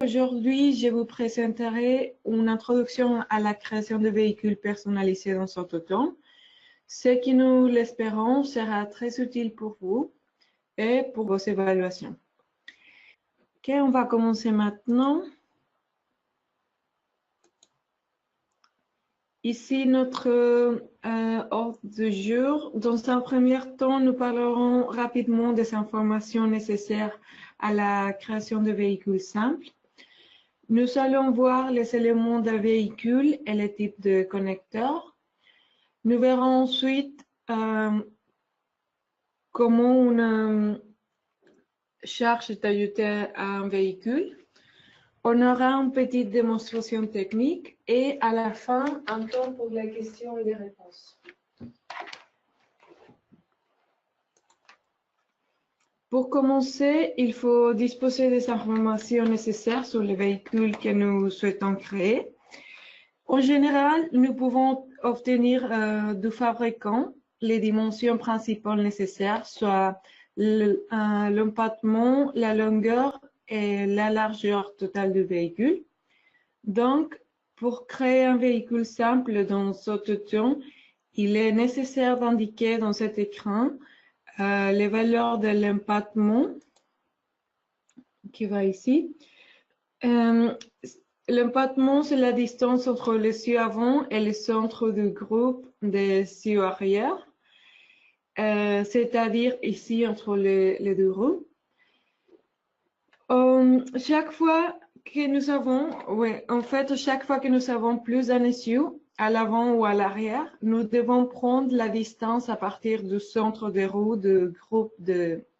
aujourd'hui, je vous présenterai une introduction à la création de véhicules personnalisés dans Autotune. Ce qui, nous l'espérons, sera très utile pour vous et pour vos évaluations. Ok, on va commencer maintenant. Ici, notre ordre du jour. Dans un premier temps, nous parlerons rapidement des informations nécessaires à la création de véhicules simples. Nous allons voir les éléments d'un véhicule et les types de connecteurs. Nous verrons ensuite comment une charge est ajoutée à un véhicule. On aura une petite démonstration technique et à la fin, un temps pour les questions et les réponses. Pour commencer, il faut disposer des informations nécessaires sur le véhicule que nous souhaitons créer. En général, nous pouvons obtenir du fabricant les dimensions principales nécessaires, soit l'empattement, la longueur et la largeur totale du véhicule. Donc, pour créer un véhicule simple dans Autotune, il est nécessaire d'indiquer dans cet écran les valeurs de l'empattement qui va ici. L'empattement, c'est la distance entre le cieux avant et le centre du groupe des cieux arrière, c'est-à-dire ici entre les deux roues. Chaque fois que nous avons, chaque fois que nous avons plus d'un essieu, à l'avant ou à l'arrière, nous devons prendre la distance à partir du centre des roues du groupe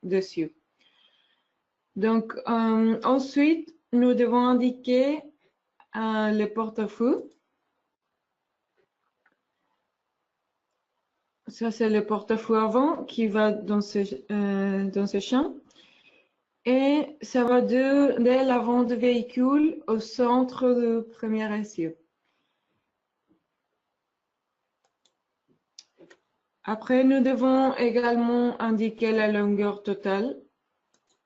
d'essieux. Donc, ensuite, nous devons indiquer le porte-feu. Ça, c'est le porte-feu avant qui va dans ce champ. Et ça va de l'avant du véhicule au centre du premier essieu. Après, nous devons également indiquer la longueur totale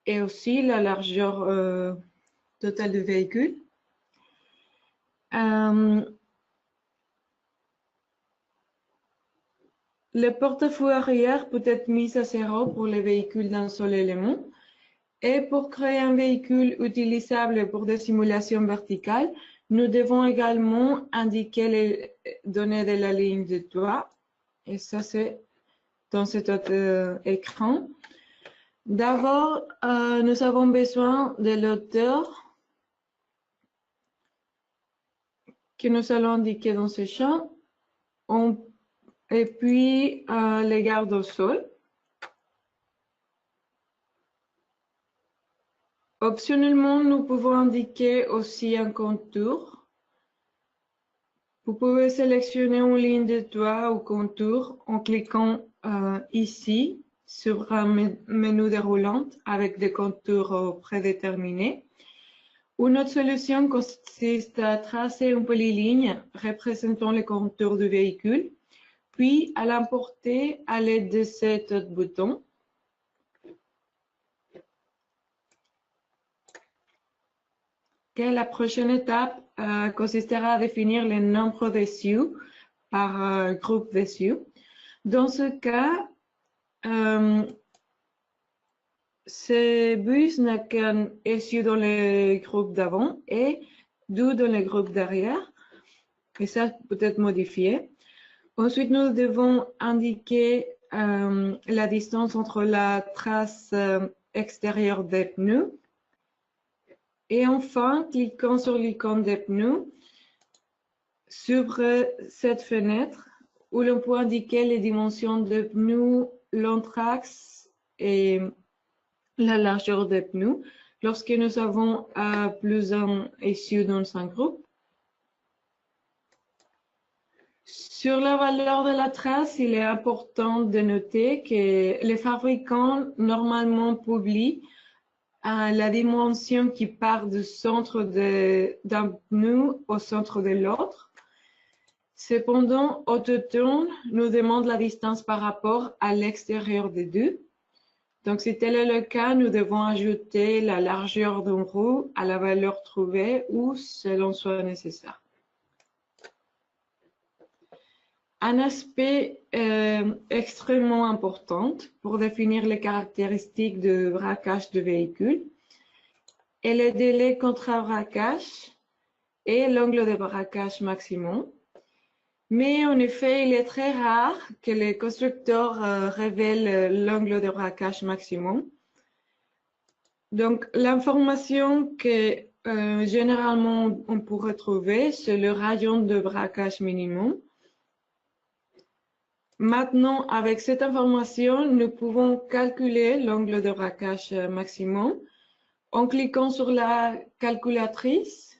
et aussi la largeur totale du véhicule. Le porte-feu arrière peut être mis à 0 pour les véhicules d'un seul élément. Et pour créer un véhicule utilisable pour des simulations verticales, nous devons également indiquer les données de la ligne de toit. Et ça, c'est dans cet autre écran. D'abord, nous avons besoin de l'auteur que nous allons indiquer dans ce champ. Et puis, les gardes au sol. Optionnellement, nous pouvons indiquer aussi un contour. Vous pouvez sélectionner une ligne de toit ou contour en cliquant ici sur un menu déroulant avec des contours prédéterminés. Une autre solution consiste à tracer une polyligne représentant les contours du véhicule, puis à l'importer à l'aide de cet autre bouton. La prochaine étape consistera à définir le nombre d'essieux par groupe d'essieux. Dans ce cas, ce bus n'a qu'un essieu dans le groupe d'avant et deux dans le groupe d'arrière. Et ça peut être modifié. Ensuite, nous devons indiquer la distance entre la trace extérieure des pneus. Et enfin, cliquant sur l'icône des pneus, s'ouvre cette fenêtre où l'on peut indiquer les dimensions des pneus, l'anthrax et la largeur des pneus lorsque nous avons plus d'un essieu dans un groupe. Sur la valeur de la trace, il est important de noter que les fabricants normalement publient la dimension qui part du centre d'un pneu au centre de l'autre. Cependant, Autotune nous demande la distance par rapport à l'extérieur des deux. Donc, si tel est le cas, nous devons ajouter la largeur d'une roue à la valeur trouvée ou selon soit nécessaire. Un aspect extrêmement important pour définir les caractéristiques de braquage de véhicule est le délai contre-braquage et l'angle de braquage maximum. Mais en effet, il est très rare que les constructeurs révèlent l'angle de braquage maximum. Donc, l'information que généralement on pourrait trouver, c'est le rayon de braquage minimum. Maintenant, avec cette information, nous pouvons calculer l'angle de braquage maximum. En cliquant sur la calculatrice,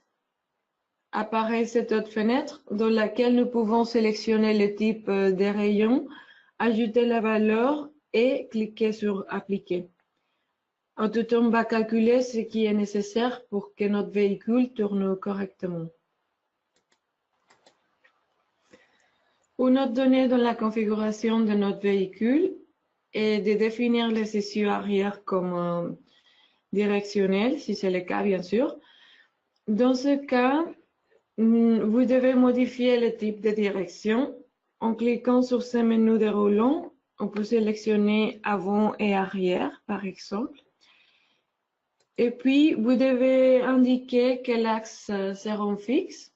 apparaît cette autre fenêtre dans laquelle nous pouvons sélectionner le type des rayons, ajouter la valeur et cliquer sur Appliquer. AutoTone va calculer ce qui est nécessaire pour que notre véhicule tourne correctement. Une autre donnée dans la configuration de notre véhicule est de définir les essieux arrière comme directionnels, si c'est le cas bien sûr. Dans ce cas, vous devez modifier le type de direction. En cliquant sur ce menu déroulant, on peut sélectionner avant et arrière, par exemple. Et puis, vous devez indiquer quel axe seront fixes.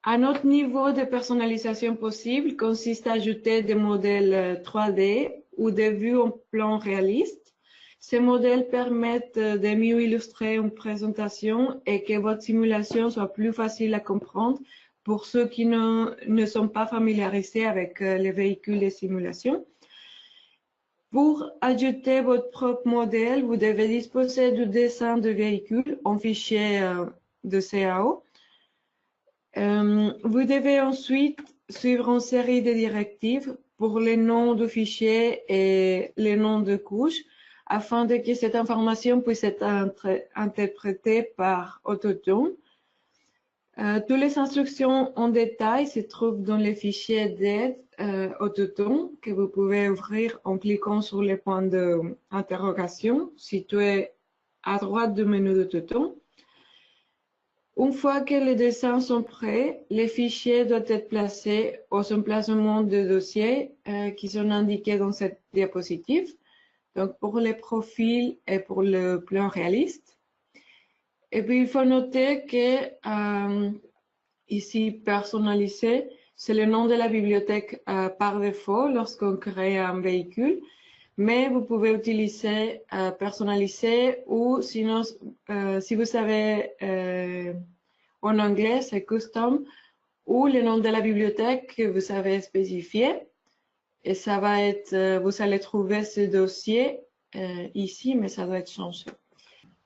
Un autre niveau de personnalisation possible consiste à ajouter des modèles 3D ou des vues en plan réaliste. Ces modèles permettent de mieux illustrer une présentation et que votre simulation soit plus facile à comprendre pour ceux qui ne sont pas familiarisés avec les véhicules de simulation. Pour ajouter votre propre modèle, vous devez disposer du dessin de véhicule en fichier de CAO. Vous devez ensuite suivre une série de directives pour les noms de fichiers et les noms de couches afin que cette information puisse être interprétée par AutoTune. Toutes les instructions en détail se trouvent dans les fichiers d'aide AutoTune que vous pouvez ouvrir en cliquant sur les points d'interrogation situés à droite du menu d'AutoTune. Une fois que les dessins sont prêts, les fichiers doivent être placés aux emplacements de dossiers qui sont indiqués dans cette diapositive. Donc, pour les profils et pour le plan réaliste. Et puis, il faut noter que ici, personnalisé, c'est le nom de la bibliothèque par défaut lorsqu'on crée un véhicule. Mais vous pouvez utiliser personnalisé ou sinon, si vous savez en anglais, c'est custom ou le nom de la bibliothèque que vous avez spécifié. Et ça va être, vous allez trouver ce dossier ici, mais ça doit être changé.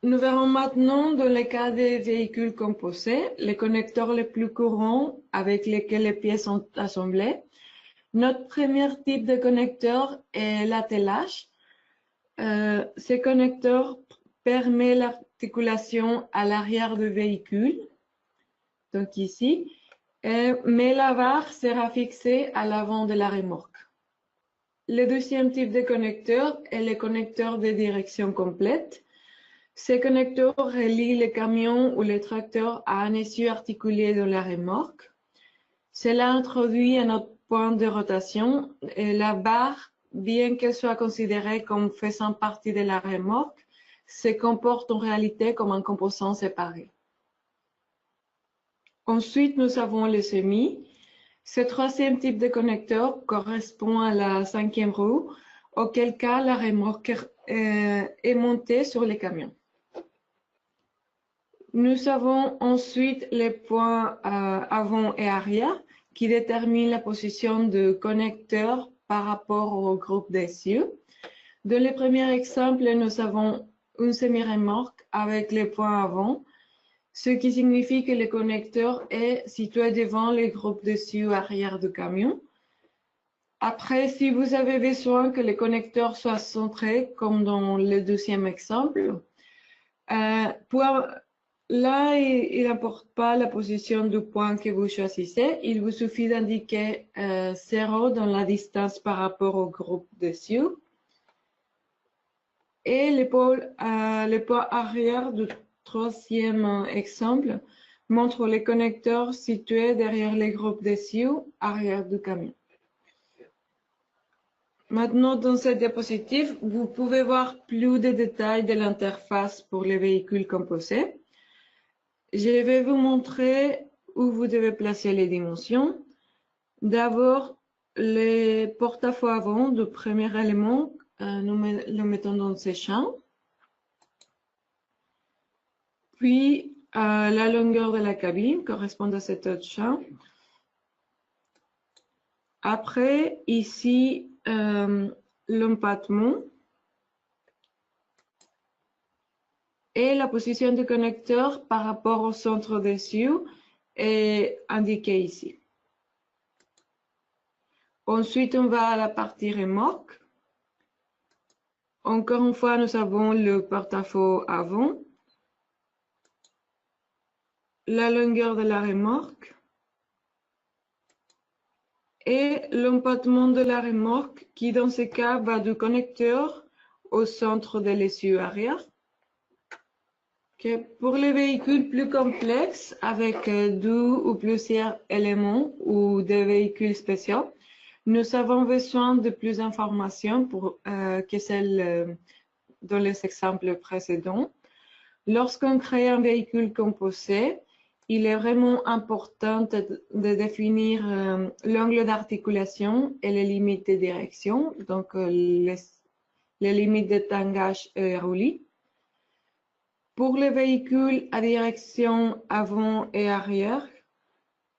Nous verrons maintenant dans le cas des véhicules composés, les connecteurs les plus courants avec lesquels les pièces sont assemblées. Notre premier type de connecteur est l'attelage. Ce connecteur permet l'articulation à l'arrière du véhicule, donc ici, mais la barre sera fixée à l'avant de la remorque. Le deuxième type de connecteur est le connecteur de direction complète. Ce connecteur relie le camion ou le tracteur à un essieu articulé dans la remorque. Cela introduit un autre point de rotation et la barre, bien qu'elle soit considérée comme faisant partie de la remorque, se comporte en réalité comme un composant séparé. Ensuite, nous avons le semis. Ce troisième type de connecteur correspond à la cinquième roue, auquel cas la remorque est montée sur les camions. Nous avons ensuite les points avant et arrière qui déterminent la position du connecteur par rapport au groupe d'essieux. Dans le premier exemple, nous avons une semi-remorque avec les points avant, ce qui signifie que le connecteur est situé devant le groupe d'essieux arrière du camion. Après, si vous avez besoin que le connecteur soit centré, comme dans le deuxième exemple, là, il n'importe pas la position du point que vous choisissez. Il vous suffit d'indiquer 0 dans la distance par rapport au groupe d'essieux. Et l'épaule arrière du troisième exemple montre les connecteurs situés derrière les groupes d'essieux arrière du camion. Maintenant, dans cette diapositive, vous pouvez voir plus de détails de l'interface pour les véhicules composés. Je vais vous montrer où vous devez placer les dimensions. D'abord, les porte-à-faux avant du premier élément, nous le mettons dans ces champs. Puis, la longueur de la cabine correspond à cet autre champ. Après, ici, l'empattement et la position du connecteur par rapport au centre d'essieu est indiquée ici. Ensuite, on va à la partie remorque. Encore une fois, nous avons le porte-à-faux avant, la longueur de la remorque et l'empattement de la remorque qui, dans ce cas, va du connecteur au centre de l'essieu arrière. Pour les véhicules plus complexes, avec deux ou plusieurs éléments ou des véhicules spéciaux, nous avons besoin de plus d'informations que celles dans les exemples précédents. Lorsqu'on crée un véhicule composé, il est vraiment important de définir l'angle d'articulation et les limites de direction, donc les limites de tangage et roulis. Pour les véhicules à direction avant et arrière,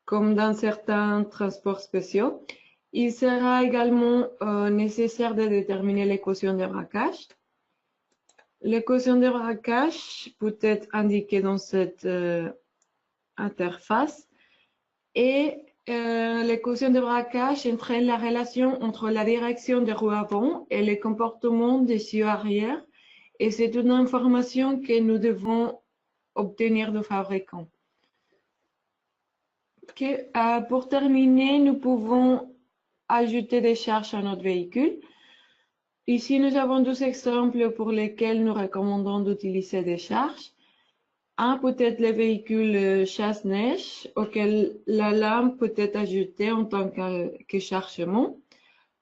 comme dans certains transports spéciaux, il sera également nécessaire de déterminer l'équation de braquage. L'équation de braquage peut être indiquée dans cette interface et l'équation de braquage entraîne la relation entre la direction des roues avant et le comportement des essieux arrière. Et c'est une information que nous devons obtenir du fabricant. Pour terminer, nous pouvons ajouter des charges à notre véhicule. Ici, nous avons deux exemples pour lesquels nous recommandons d'utiliser des charges. Un peut être le véhicule chasse-neige, auquel la lame peut être ajoutée en tant que chargement.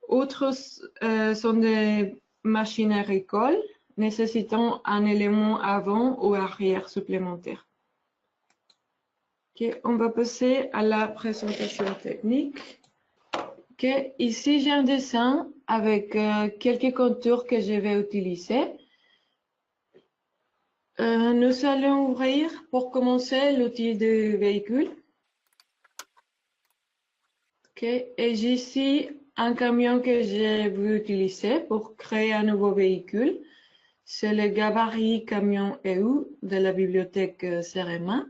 Autres sont des machines agricoles nécessitant un élément avant ou arrière supplémentaire. On va passer à la présentation technique. Ici, j'ai un dessin avec quelques contours que je vais utiliser. Nous allons ouvrir pour commencer l'outil de véhicule. Et j'ai ici un camion que je vais utiliser pour créer un nouveau véhicule. C'est le gabarit camion EU de la bibliothèque CEREMA.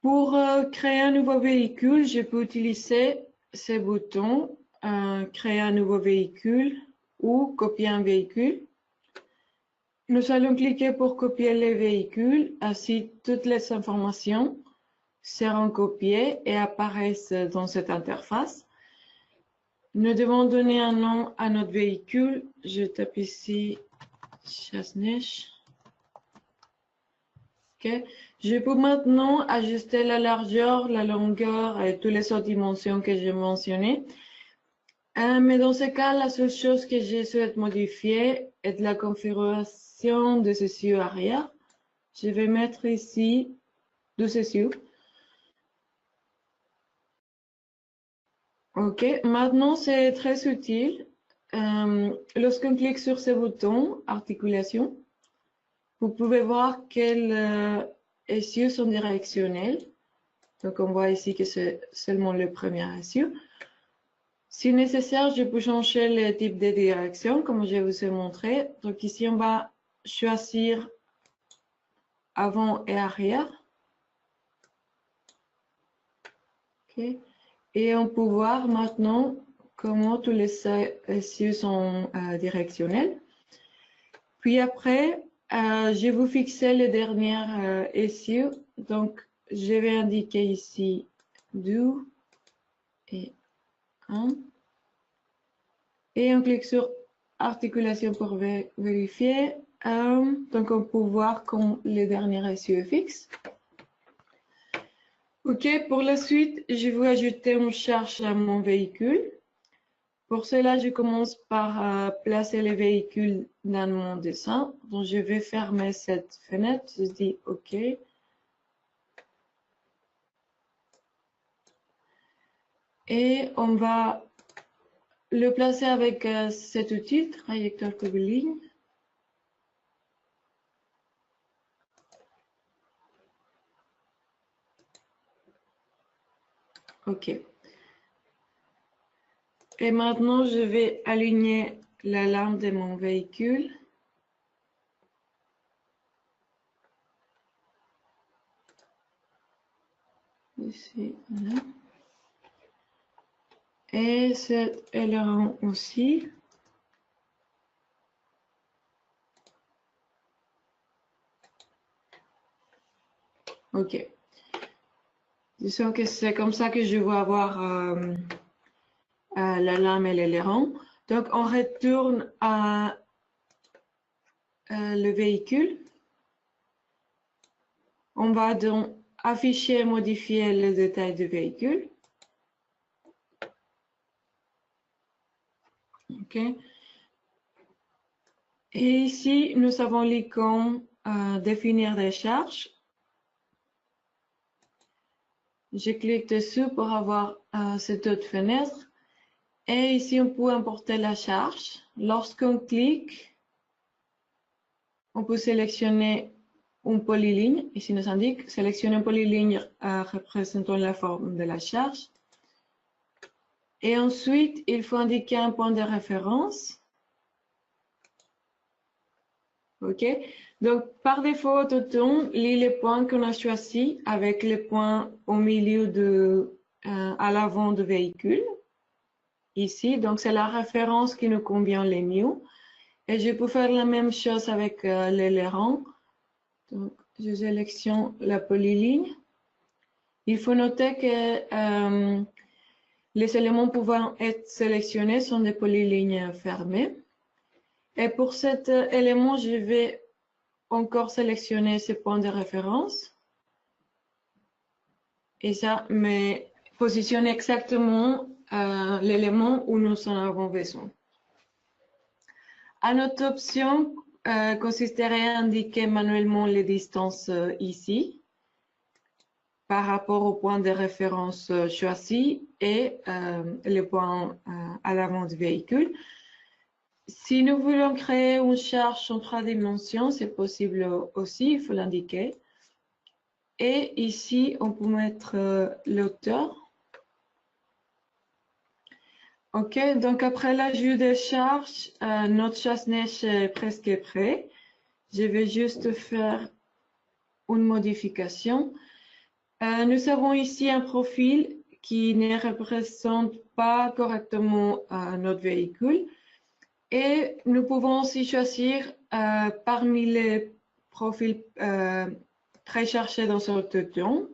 Pour créer un nouveau véhicule, je peux utiliser ces boutons, créer un nouveau véhicule ou copier un véhicule. Nous allons cliquer pour copier les véhicules, ainsi toutes les informations seront copiées et apparaissent dans cette interface. Nous devons donner un nom à notre véhicule. Je tape ici chasse-neige. Je peux maintenant ajuster la largeur, la longueur et toutes les autres dimensions que j'ai mentionnées. Mais dans ce cas, la seule chose que je souhaite modifier est la configuration des essieux arrière. Je vais mettre ici 2 essieux. OK, maintenant c'est très utile. Lorsqu'on clique sur ce bouton, articulation, vous pouvez voir quels essieux sont directionnels. Donc on voit ici que c'est seulement le premier essieu. Si nécessaire, je peux changer le type de direction, comme je vous ai montré. Donc ici, on va choisir avant et arrière. Okay. Et on peut voir maintenant comment tous les essieux sont directionnels. Puis après, je vais vous fixer le dernier essieu. Donc, je vais indiquer ici 2 et 1. Et on clique sur articulation pour vérifier. Donc, on peut voir quand le dernier essieu est fixe. OK, pour la suite, je vais ajouter une charge à mon véhicule. Pour cela, je commence par placer les véhicules dans mon dessin. Donc, je vais fermer cette fenêtre. Je dis OK. Et on va le placer avec cet outil, trajectoire curviligne. OK. Et maintenant, je vais aligner la lame de mon véhicule. Ici, voilà. Et cet aileron aussi. OK. Disons que c'est comme ça que je vais avoir la lame et l'aileron. Donc, on retourne à le véhicule. On va donc afficher et modifier les détails du véhicule. OK. Et ici, nous avons l'icône définir des charges. Je clique dessus pour avoir cette autre fenêtre. Et ici, on peut importer la charge. Lorsqu'on clique, on peut sélectionner une polyligne. Ici, nous indique sélectionner une polyligne représentant la forme de la charge. Et ensuite, il faut indiquer un point de référence. OK. Donc, par défaut, Autotune lit les points qu'on a choisis avec les points au milieu à l'avant du véhicule. Ici, donc c'est la référence qui nous convient le mieux. Et je peux faire la même chose avec l'aileron. Donc, je sélectionne la polyligne. Il faut noter que les éléments pouvant être sélectionnés sont des polylignes fermées. Et pour cet élément, je vais encore sélectionner ce point de référence. Et ça me positionne exactement l'élément où nous en avons besoin. À notre option consisterait à indiquer manuellement les distances ici par rapport au point de référence choisi et le point à l'avant du véhicule. Si nous voulons créer une charge en 3 dimensions, c'est possible aussi, il faut l'indiquer. Et ici, on peut mettre l'auteur. OK, donc après l'ajout des charges, notre chasse-neige est presque prêt. Je vais juste faire une modification. Nous avons ici un profil qui ne représente pas correctement notre véhicule. Et nous pouvons aussi choisir parmi les profils préchargés dans ce Autotune.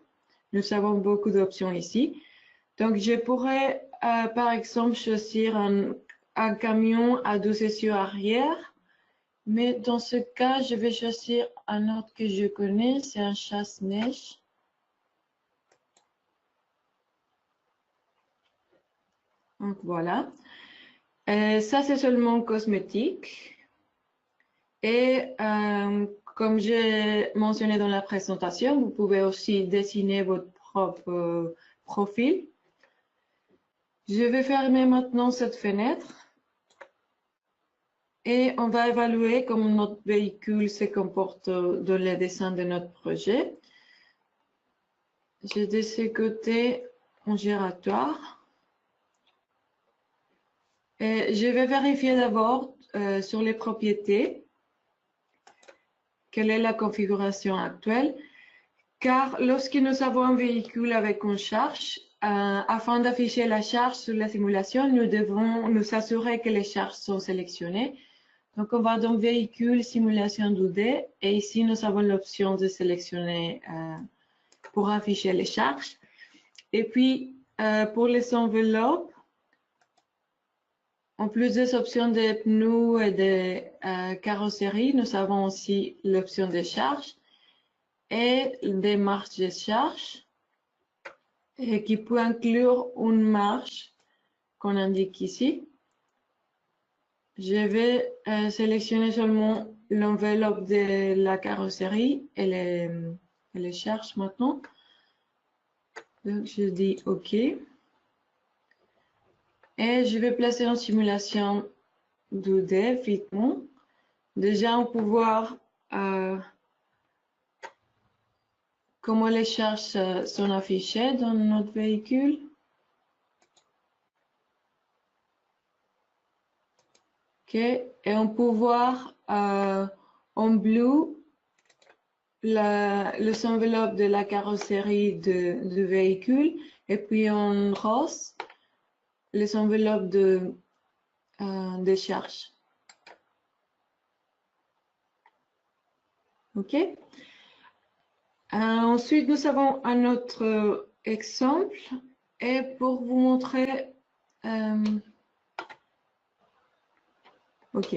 Nous avons beaucoup d'options ici. Donc, je pourrais, par exemple, choisir un camion à 12 essieux arrière. Mais dans ce cas, je vais choisir un autre que je connais, c'est un chasse-neige. Donc, voilà. Ça, c'est seulement cosmétique. Et comme j'ai mentionné dans la présentation, vous pouvez aussi dessiner votre propre profil. Je vais fermer maintenant cette fenêtre. Et on va évaluer comment notre véhicule se comporte dans le dessin de notre projet. J'ai de ce côté un giratoire. Et je vais vérifier d'abord sur les propriétés quelle est la configuration actuelle. Car lorsque nous avons un véhicule avec une charge, afin d'afficher la charge sur la simulation, nous devons nous assurer que les charges sont sélectionnées. Donc, on va dans Véhicule, Simulation 2D, et ici, nous avons l'option de sélectionner pour afficher les charges. Et puis, pour les enveloppes, En plus des options des pneus et des carrosseries, nous avons aussi l'option de charge et des marches de charge et qui peut inclure une marche qu'on indique ici. Je vais sélectionner seulement l'enveloppe de la carrosserie et les charges maintenant. Donc, je dis OK. Et je vais placer en simulation 2D, vite. Déjà, on peut voir comment les charges sont affichées dans notre véhicule. OK. Et on peut voir en bleu les enveloppes de la carrosserie du véhicule et puis en rose les enveloppes de charge. OK. Ensuite, nous avons un autre exemple et pour vous montrer OK.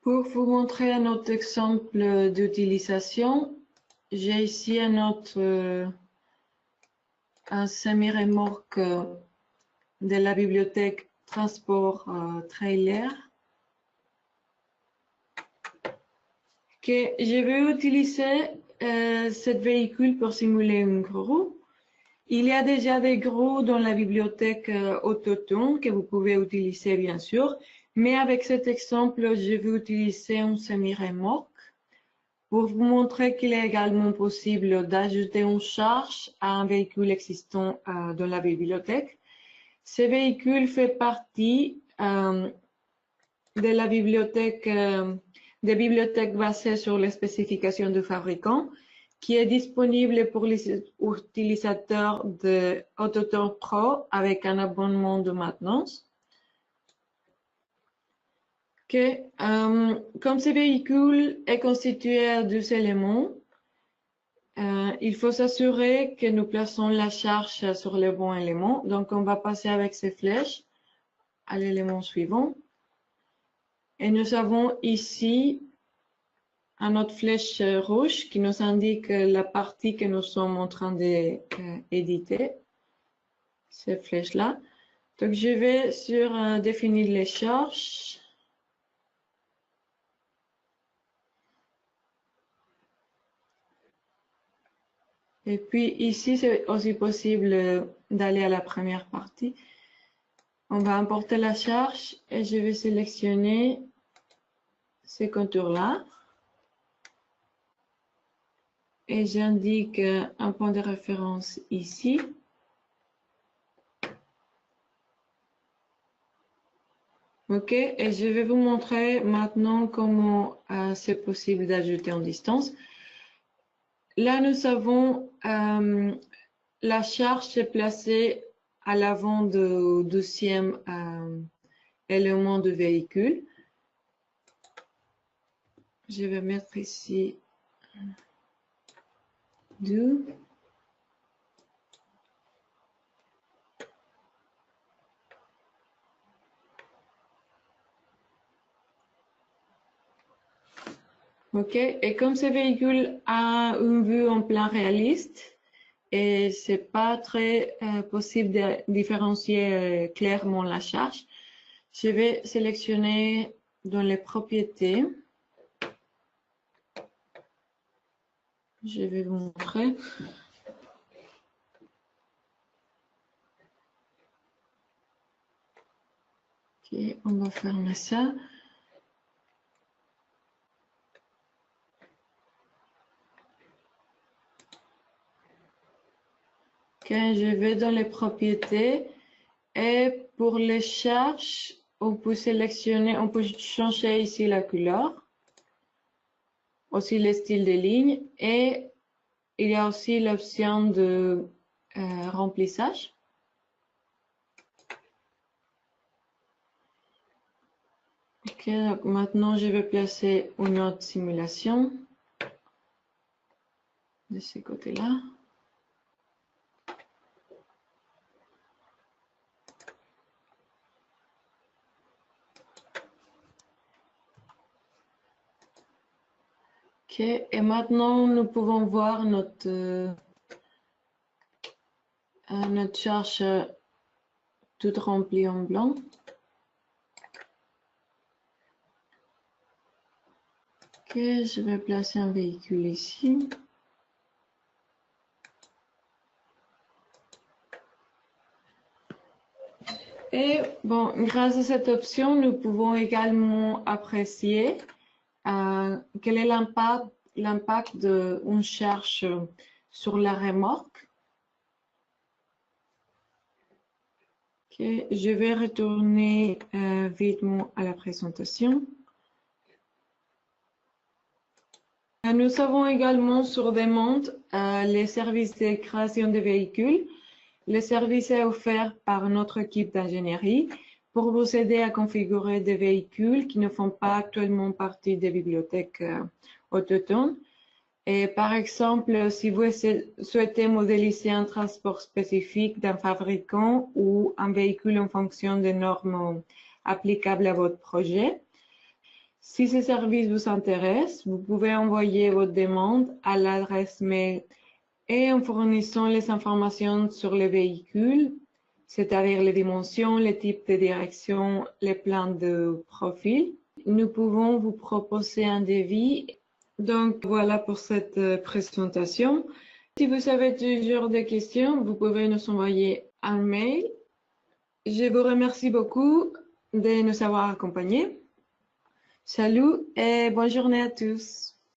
Pour vous montrer un autre exemple d'utilisation, j'ai ici un semi-remorque de la bibliothèque Transport Trailer que je vais utiliser ce véhicule pour simuler une grue. Il y a déjà des grues dans la bibliothèque Autoton que vous pouvez utiliser bien sûr, mais avec cet exemple, je vais utiliser un semi-remorque pour vous montrer qu'il est également possible d'ajouter une charge à un véhicule existant dans la bibliothèque. Ce véhicule fait partie de la bibliothèque, des bibliothèques basées sur les spécifications du fabricant, qui est disponible pour les utilisateurs de AutoTorque Pro avec un abonnement de maintenance. Comme ce véhicule est constitué de 2 éléments, il faut s'assurer que nous plaçons la charge sur le bon élément. Donc, on va passer avec ces flèches à l'élément suivant. Et nous avons ici une autre flèche rouge qui nous indique la partie que nous sommes en train d'éditer, cette flèche-là. Donc, je vais sur définir les charges. Et puis ici, c'est aussi possible d'aller à la première partie. On va importer la charge et je vais sélectionner ces contours-là. Et j'indique un point de référence ici. OK, et je vais vous montrer maintenant comment c'est possible d'ajouter en distance. Là, nous avons la charge est placée à l'avant du 2e élément du véhicule. Je vais mettre ici 2. OK, et comme ce véhicule a une vue en plan réaliste, et c'est pas très possible de différencier clairement la charge, je vais sélectionner dans les propriétés. Je vais vous montrer. OK, on va fermer ça. OK, je vais dans les propriétés et pour les charges, on peut sélectionner, on peut changer ici la couleur, aussi le style de ligne et il y a aussi l'option de remplissage. OK, donc maintenant je vais placer une autre simulation de ce côté-là. Ok, et maintenant nous pouvons voir notre charge toute remplie en blanc. Ok, je vais placer un véhicule ici. Et bon, grâce à cette option, nous pouvons également apprécier quel est l'impact d'une charge sur la remorque. Okay, je vais retourner vitement à la présentation. Nous savons également sur demande les services de création de véhicules. Le service est offert par notre équipe d'ingénierie pour vous aider à configurer des véhicules qui ne font pas actuellement partie des bibliothèques autochtones. Et par exemple, si vous souhaitez modéliser un transport spécifique d'un fabricant ou un véhicule en fonction des normes applicables à votre projet, si ce service vous intéresse, vous pouvez envoyer votre demande à l'adresse mail et en fournissant les informations sur le véhicule, c'est-à-dire les dimensions, les types de direction, les plans de profil, nous pouvons vous proposer un devis. Donc voilà pour cette présentation. Si vous avez toujours des questions, vous pouvez nous envoyer un mail. Je vous remercie beaucoup de nous avoir accompagnés. Salut et bonne journée à tous.